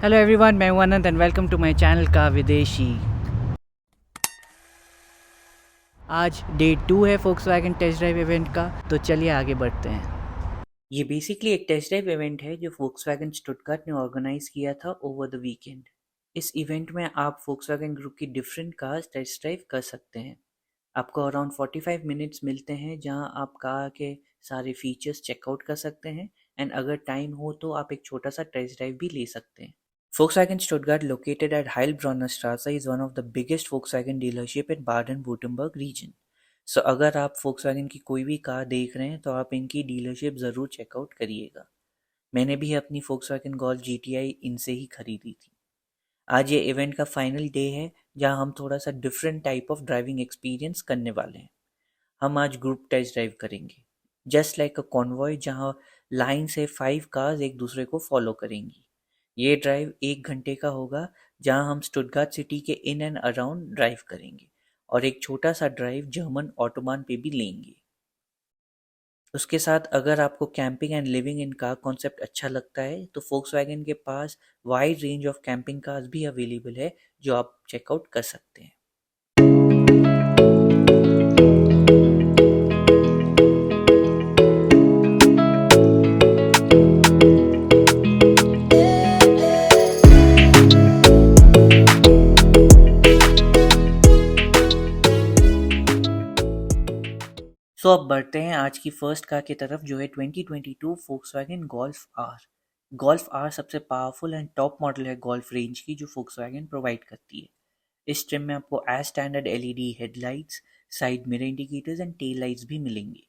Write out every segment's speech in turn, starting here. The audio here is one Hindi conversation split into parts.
हेलो एवरीवन, मैं हूं Anant and welcome to my channel का विदेशी। आज डे 2 है फोक्सवैगन टेस्ट ड्राइव इवेंट का, तो चलिए आगे बढ़ते हैं। ये बेसिकली एक टेस्ट ड्राइव इवेंट है जो फोक्सवैगन स्टुटगार्ट ने ऑर्गेनाइज किया था ओवर द वीकेंड। इस इवेंट में आप फोक्सवैगन ग्रुप की डिफरेंट कार्स टेस्ट ड्राइव कर सकते हैं। आपको अराउंड 45 मिनट्स मिलते हैं जहां आप कार के सारे फीचर्स चेकआउट कर सकते हैं एंड अगर टाइम हो तो आप एक छोटा सा टेस्ट ड्राइव भी ले सकते हैं। Volkswagen Stuttgart, located at Heilbronner Straße, is one of the biggest Volkswagen dealership in Baden-Württemberg region. So अगर आप Volkswagen की कोई भी कार देख रहे हैं तो आप इनकी डीलरशिप ज़रूर चेकआउट करिएगा। मैंने भी अपनी Volkswagen Golf GTI इनसे ही खरीदी थी। आज ये इवेंट का फाइनल डे है जहां हम थोड़ा सा different type of driving experience करने वाले हैं। हम आज ग्रुप टेस्ट ड्राइव करेंगे, जस्ट लाइक अ कॉन्वॉय जहां लाइन से 5 कार्स एक दूसरे को फॉलो करेंगी। ये ड्राइव 1 घंटे का होगा जहां हम स्टुटगार्ट सिटी के इन एंड अराउंड ड्राइव करेंगे और एक छोटा सा ड्राइव जर्मन ऑटोबान पे भी लेंगे। उसके साथ अगर आपको camping and living in car concept अच्छा लगता है तो फोक्सवैगन के पास wide range of camping cars भी अवेलेबल है जो आप चेकआउट कर सकते हैं। सो अब बढ़ते हैं आज की फर्स्ट कार की तरफ जो है 2022 Volkswagen Golf R। Golf R सबसे पावरफुल एंड टॉप मॉडल है गोल्फ रेंज की जो Volkswagen प्रोवाइड करती है। इस ट्रिम में आपको as standard LED headlights, side mirror indicators and tail lights भी मिलेंगे।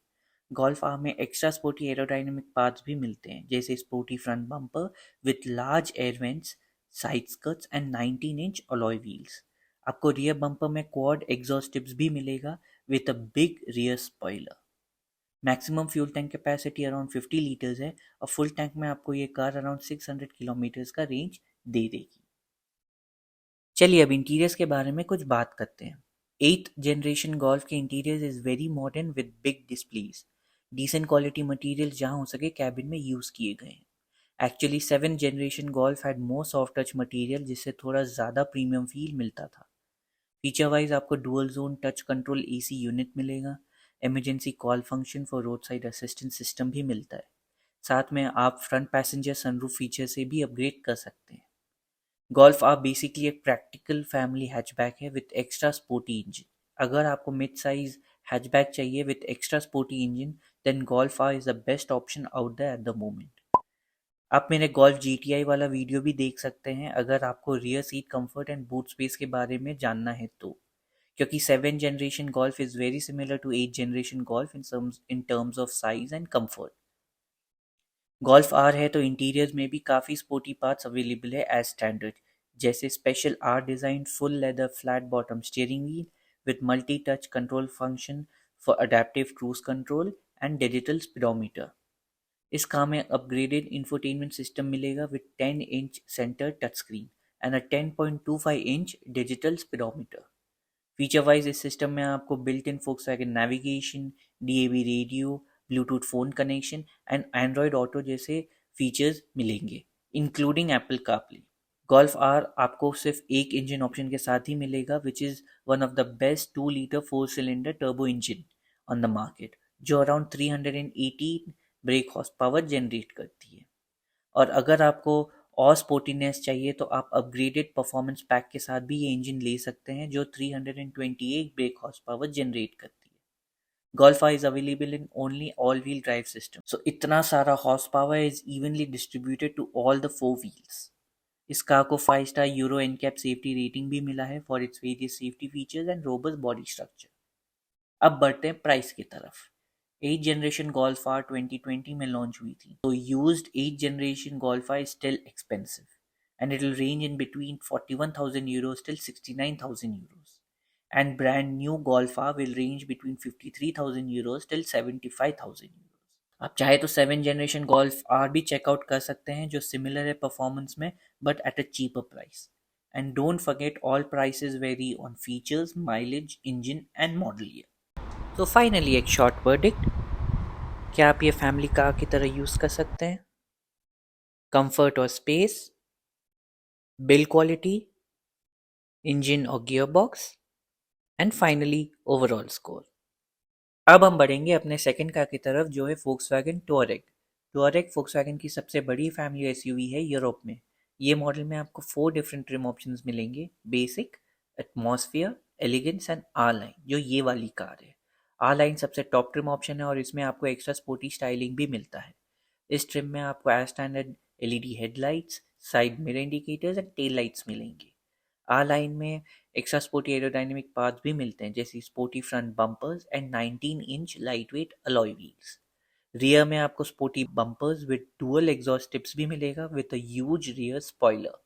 गोल्फ आर में एक्स्ट्रा स्पोर्टी एरोडायनेमिक पार्ट्स भी मिलते हैं जैसे sporty front bumper with large air vents, side skirts and 19 inch alloy wheels. आपको रियर बम्पर में क्वाड एग्जॉस्ट टिप्स भी मिलेगा with a big rear spoiler. Maximum fuel tank capacity around 50 litres है और फुल टैंक में आपको ये कार अराउंड 600 किलोमीटर्स का रेंज दे देगी। चलिए अब इंटीरियर्स के बारे में कुछ बात करते हैं। 8th जनरेशन गोल्फ के interiors is very modern with big displays. Decent quality material जहां हो सके कैबिन में यूज किए गए हैं। Actually 7th generation Golf had more soft touch material जिससे थोड़ा ज़्यादा प्रीमियम फील मिलता था। फीचर वाइज आपको dual zone touch control AC unit मिलेगा। Emergency call function for road side assistance system भी मिलता है। साथ में आप फ्रंट पैसेंजर सनरूफ फीचर से भी अपग्रेड कर सकते हैं। गोल्फ आर बेसिकली एक प्रैक्टिकल फैमिली हैचबैक है विथ एक्स्ट्रा स्पोर्टी इंजन। अगर आपको मिड साइज हैचबैक चाहिए with extra sporty engine then Golf R is the best option out there at the moment. आप मेरे गोल्फ जीटीआई वाला वीडियो भी देख सकते हैं अगर आपको rear seat comfort and boot space के बारे में जानना है तो, क्योंकि 7th generation Golf is very similar to 8th generation Golf in terms of size and comfort. Golf R है तो इंटीरियर्स में भी काफ़ी स्पोर्टी पार्ट्स अवेलेबल है एज स्टैंडर्ड, जैसे special R design full leather flat bottom steering wheel with multi touch control function for adaptive cruise control and digital speedometer. इस कार में अपग्रेडेड इंफोटेनमेंट सिस्टम मिलेगा with 10 inch centre touch screen and a 10.25 inch digital speedometer. Feature wise इस सिस्टम में आपको built in Volkswagen navigation, DAB radio, Bluetooth phone connection and Android Auto जैसे फीचर्स मिलेंगे, including Apple CarPlay. Golf R आपको सिर्फ एक इंजन ऑप्शन के साथ ही मिलेगा which is one of the best 2 litre 4 cylinder turbo engine on the market जो around 318 break horse power generate करती है। और अगर आपको और स्पोर्टीनेस चाहिए तो आप अपग्रेडेड परफॉर्मेंस पैक के साथ भी ये इंजन ले सकते हैं जो 328 ब्रेक हॉर्स पावर जनरेट करती है। Golf is available in only all wheel drive system, so इतना सारा horse power is evenly distributed to all the 4 wheels. इस कार को 5 star Euro NCAP safety rating भी मिला है for its various safety features and robust body structure. अब बढ़ते हैं प्राइस की तरफ। 8th जनरेशन गोल्फ आर 2020 में लॉन्च हुई थी, तो used 8th generation Golf R still expensive and it will range in between 41,000 euros till 69,000 euros, and brand new Golf R will range between 53,000 euros till 75,000 euros। आप चाहे तो 7th जनरेशन गोल्फ आर भी चेकआउट कर सकते हैं जो सिमिलर है परफॉर्मेंस में but at a cheaper price. And don't forget all prices very on features, mileage, engine and model year. तो फाइनली एक शॉर्ट वर्डिक्ट, क्या आप ये फैमिली कार की तरह यूज़ कर सकते हैं? कंफर्ट और space, build quality, engine or gearbox, and finally overall score. अब हम बढ़ेंगे अपने सेकंड कार की तरफ जो है Volkswagen Touareg। Touareg Volkswagen की सबसे बड़ी फैमिली एसयूवी है यूरोप में। ये मॉडल में आपको 4 डिफरेंट ट्रिम ऑप्शंस मिलेंगे: basic, atmosphere, elegance and R line, जो ये वाली कार है। आर लाइन सबसे टॉप ट्रिम ऑप्शन है और इसमें आपको एक्स्ट्रा स्पोर्टी स्टाइलिंग भी मिलता है। इस ट्रिम में आपको as standard LED headlights, side mirror indicators and tail lights मिलेंगी। आर लाइन में एक्स्ट्रा स्पोर्टी एरोडायनेमिक पार्ट्स भी मिलते हैं जैसे sporty front bumpers and 19 inch lightweight alloy wheels. Rear में आपको sporty bumpers with dual exhaust tips भी मिलेगा with a huge rear spoiler.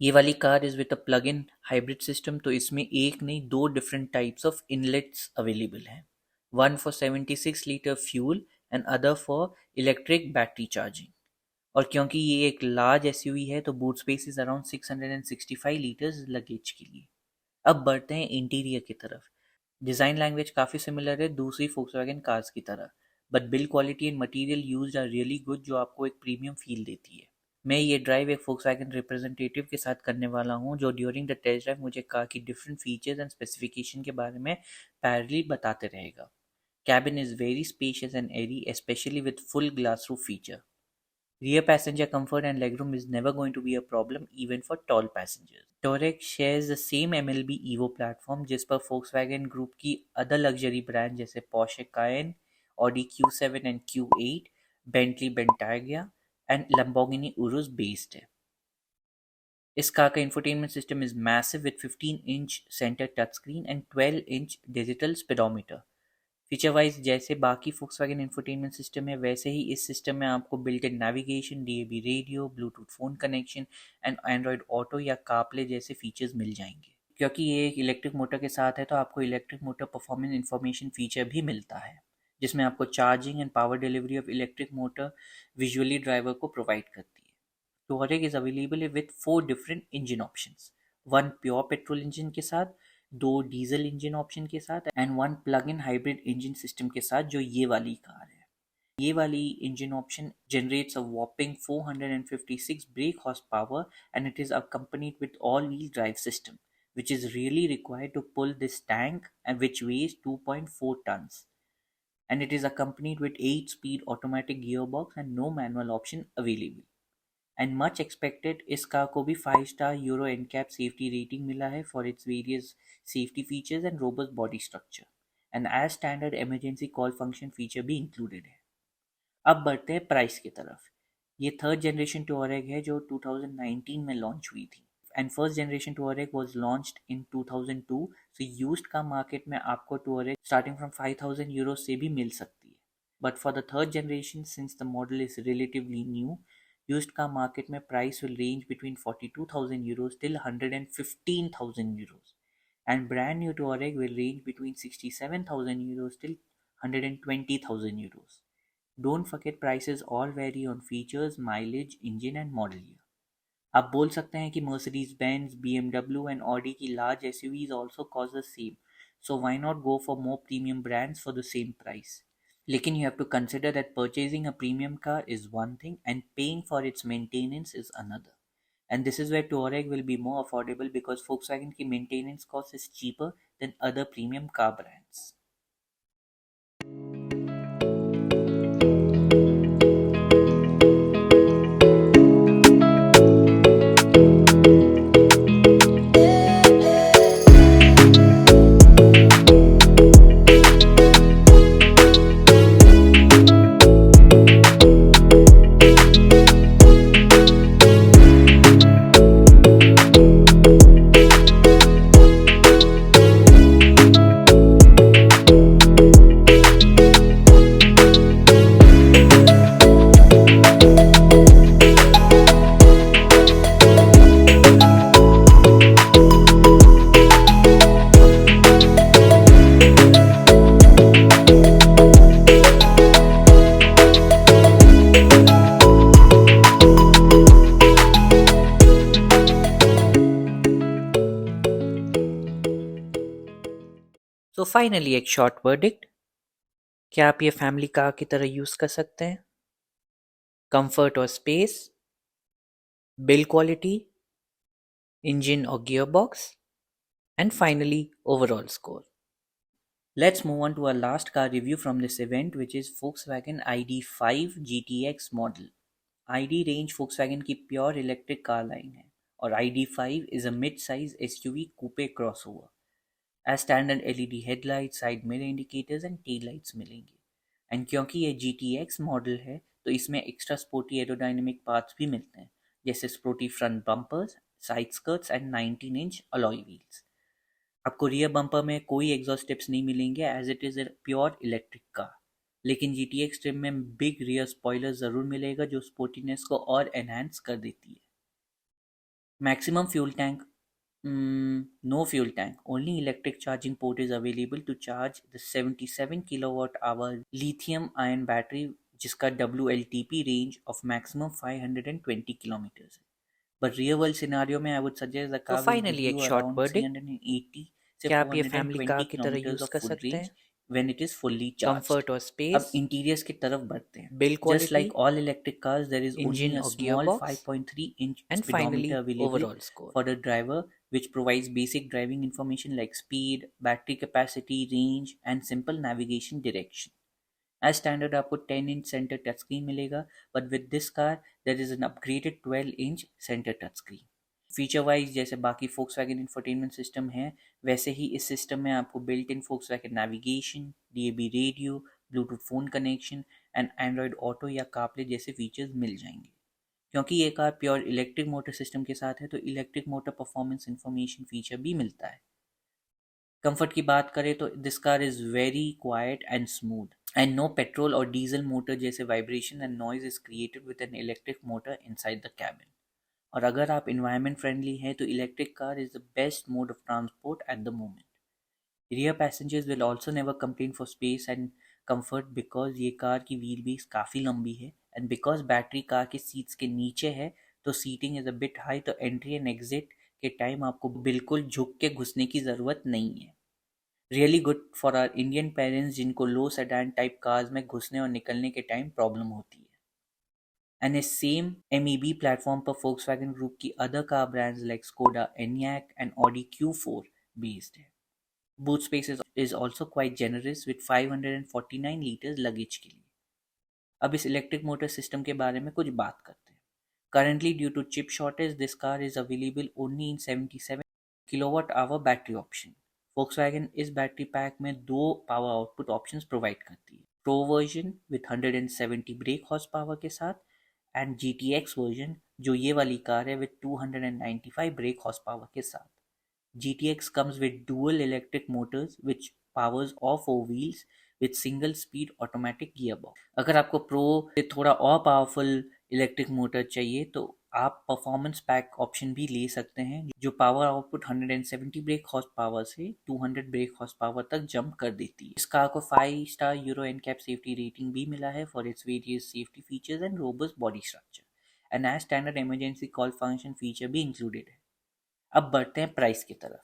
ये वाली car is with a plug in hybrid system, तो इसमें एक नहीं दो different types of inlets available हैं, one for 76 litre fuel and other for electric battery charging. और क्योंकि ये एक लार्ज एसयूवी है तो boot space is around 665 litres luggage के लिए। अब बढ़ते हैं इंटीरियर की तरफ। डिज़ाइन लैंग्वेज काफ़ी सिमिलर है दूसरी Volkswagen कार्स की तरह, but build quality and material used are really good, जो आपको एक प्रीमियम फील देती है। मैं ये ड्राइव एक Volkswagen रिप्रेजेंटेटिव के साथ करने वाला हूँ जो ड्यूरिंग द टेस्ट ड्राइव मुझे कार की डिफरेंट फीचर्स एंड स्पेसिफिकेशन के बारे में पैरेलली बताते रहेगा। Cabin is very spacious and airy, especially with full glass roof feature. Rear passenger comfort and legroom is never going to be a problem even for tall passengers. Touareg shares the same MLB Evo platform जिस पर Volkswagen Group की अदर लग्जरी ब्रांड जैसे Porsche Cayenne, Audi Q7 and Q8, Bentley Bentayga and Lamborghini Urus based है। इस कार का infotainment system is massive with 15 inch centre touch screen and 12 inch digital speedometer. Feature wise जैसे बाकी Volkswagen इंफोटेनमेंट सिस्टम है वैसे ही इस सिस्टम में आपको built in navigation, DAB radio, Bluetooth phone connection and Android Auto या कारप्ले जैसे फीचर्स मिल जाएंगे। क्योंकि ये एक इलेक्ट्रिक मोटर के साथ है तो आपको electric motor performance information feature भी मिलता है जिसमें आपको charging and power delivery of electric motor visually driver को प्रोवाइड करती है। Touareg is available with 4 different engine options, one pure petrol engine के साथ, दो डीजल इंजन ऑप्शन के साथ and one plug in hybrid engine system के साथ जो ये वाली कार है। ये वाली engine option generates a whopping 456 brake horsepower and it is accompanied with all-wheel drive system, which is really required to pull this tank and which weighs 2.4 tons. And it is accompanied with 8-speed automatic gearbox and no manual option available. And much expected इस कार को भी 5 star Euro NCAP safety rating मिला है for its various safety features and robust body structure and as standard emergency call function feature भी इंक्लूडेड है। अब बढ़ते हैं प्राइस की तरफ। ये थर्ड जनरेशन Touareg है जो 2019 में लॉन्च हुई थी and first generation Touareg was launched in 2002, so used car market में आपको Touareg स्टार्टिंग फ्रॉम 5000 यूरो से भी मिल सकती है। But for the third generation since the model is relatively new, used car market में price will range between 42,000 euros till 115,000 euros and brand new Touareg will range between 67,000 euros till 120,000 euros. Don't forget prices all vary on features, mileage, engine and model year. आप बोल सकते हैं कि Mercedes-Benz, BMW and Audi की large SUVs also cost the same, so why not go for more premium brands for the same price? लेकिन you have to consider that purchasing a premium car is one thing and paying for its maintenance is another. And this is where Touareg will be more affordable because Volkswagen की maintenance cost is cheaper than other premium car brands. तो फाइनली एक शॉर्ट वर्डिक्ट, क्या आप ये फैमिली कार की तरह यूज़ कर सकते हैं? कंफर्ट और space, build quality, engine or gearbox, and finally overall score. Let's move on to our last car review from this event, which is Volkswagen ID5 GTX model. ID range Volkswagen की प्योर इलेक्ट्रिक कार लाइन है और ID5 is a mid-size SUV coupe crossover. As standard LED headlights, side mirror indicators and tail lights मिलेंगे. एंड क्योंकि ये GTX मॉडल है तो इसमें एक्स्ट्रा स्पोर्टी एरोडायनेमिक पार्ट्स भी मिलते हैं, जैसे sporty front bumpers, side skirts and 19 inch alloy wheels. आपको रियर बम्पर में कोई एग्जॉस्ट टिप्स नहीं मिलेंगे as it is a pure electric car, लेकिन GTX ट्रिम में बिग रियर स्पॉइलर ज़रूर मिलेगा जो स्पोर्टीनेस को और एनहांस कर देती है. Maximum fuel tank, no fuel tank. Only electric charging port is available to charge the 77 kilowatt hour lithium ion battery जिसका WLTP range of maximum 520 kilometers है. But real world scenario में I would suggest the car will give you around 380 से क्या आप ये फैमिली कार 420 की तरह kilometers यूज of कर full सकते range हैं? when it is fully charged. Comfort और अब स्पेस, इंटीरियर्स की तरफ बढ़ते हैं. Build Just like quality, all electric cars, there is only engine a और small gearbox 5.3 inch and finally speedometer available overall score. for the driver, which provides basic driving information like speed, battery capacity, range, and simple navigation direction. As standard, आपको 10 inch center touchscreen मिलेगा, but with this car, there is an upgraded 12 inch center touchscreen. Feature wise जैसे बाकी Volkswagen इंफोटेनमेंट सिस्टम है, वैसे ही इस सिस्टम में आपको built in Volkswagen navigation, DAB radio, Bluetooth phone connection and Android Auto या कारप्ले जैसे फीचर्स मिल जाएंगे. क्योंकि ये car pure electric motor system के साथ है तो electric motor performance information feature भी मिलता है. कंफर्ट की बात करें तो this car is very quiet and smooth and no petrol और डीजल मोटर जैसे vibration and noise is created with an electric motor inside the cabin. और अगर आप इन्वायरमेंट फ्रेंडली हैं तो electric car is the best mode of transport at the moment. Rear passengers will also never complain for space and comfort because ये कार की व्हील बेस काफ़ी लंबी है एंड बिकॉज बैटरी कार के सीट्स के नीचे है तो seating is a bit high, तो एंट्री एंड एग्जिट के टाइम आपको बिल्कुल झुक के घुसने की ज़रूरत नहीं है. Really good for our Indian parents जिनको लो सेडान टाइप कार्स में घुसने और निकलने के टाइम प्रॉब्लम होती है. And is same MEB platform पर Volkswagen Group की other car brands like Skoda Enyaq and Audi Q4 based है. Boot space is also quite generous with 549 liters luggage के लिए. अब इस इलेक्ट्रिक मोटर सिस्टम के बारे में कुछ बात करते हैं. Currently due to chip shortage, this car is available only in 77 kilowatt hour battery option. Volkswagen इस बैटरी पैक में दो पावर आउटपुट ऑप्शंस प्रोवाइड करती है. Pro version with 170 brake horse power के साथ एंड GTX वर्जन जो ये वाली कार है विथ 295 ब्रेक हॉर्स पावर के साथ. GTX comes with dual electric motors which powers all four wheels with single speed automatic gearbox. अगर आपको प्रो से थोड़ा और पावरफुल इलेक्ट्रिक मोटर चाहिए तो आप परफॉर्मेंस पैक ऑप्शन भी ले सकते हैं जो power output 170 brake horse power से 200 ब्रेक हॉर्स पावर तक जंप कर देती है. इस कार को 5 star Euro NCAP safety rating भी मिला है for its various safety features and robust body structure and as standard emergency call function feature भी इंक्लूडेड है. अब बढ़ते हैं प्राइस की तरफ.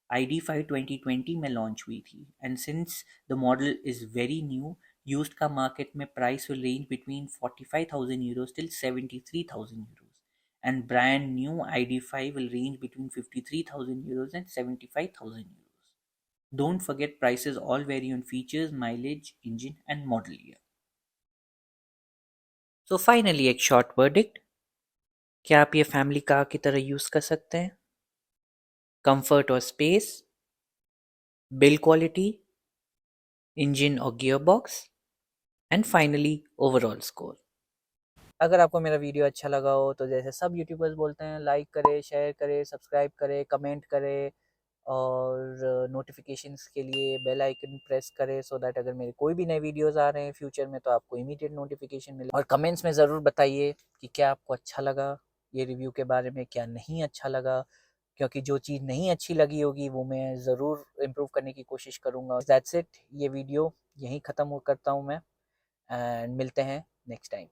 ID5 2020 में लॉन्च हुई थी and since the model is very new, used का मार्केट में price will range between 45,000 euros till 73,000 euros and brand new ID5 will range between 53,000 euros and 75,000 euros. Don't forget prices all vary on features, mileage, engine and model year. So finally एक शॉर्ट वर्डिक्ट, क्या आप ये फैमिली कार की तरह यूज कर सकते हैं? कंफर्ट और स्पेस, बिल्ड क्वालिटी, इंजन और gearbox and finally overall score. अगर आपको मेरा वीडियो अच्छा लगा हो तो जैसे सब यूट्यूबर्स बोलते हैं, लाइक करें, शेयर करें, सब्सक्राइब करें, कमेंट करें और नोटिफिकेशंस के लिए बेल आइकन प्रेस करें सो दैट अगर मेरे कोई भी नए वीडियोस आ रहे हैं फ्यूचर में तो आपको इमीडिएट नोटिफिकेशन मिले. और कमेंट्स में ज़रूर बताइए कि क्या आपको अच्छा लगा ये रिव्यू के बारे में, क्या नहीं अच्छा लगा, क्योंकि जो चीज़ नहीं अच्छी लगी होगी वो मैं ज़रूर इम्प्रूव करने की कोशिश करूँगा. दैट्स इट, ये वीडियो यहीं ख़त्म करता हूँ मैं एंड मिलते हैं नेक्स्ट टाइम.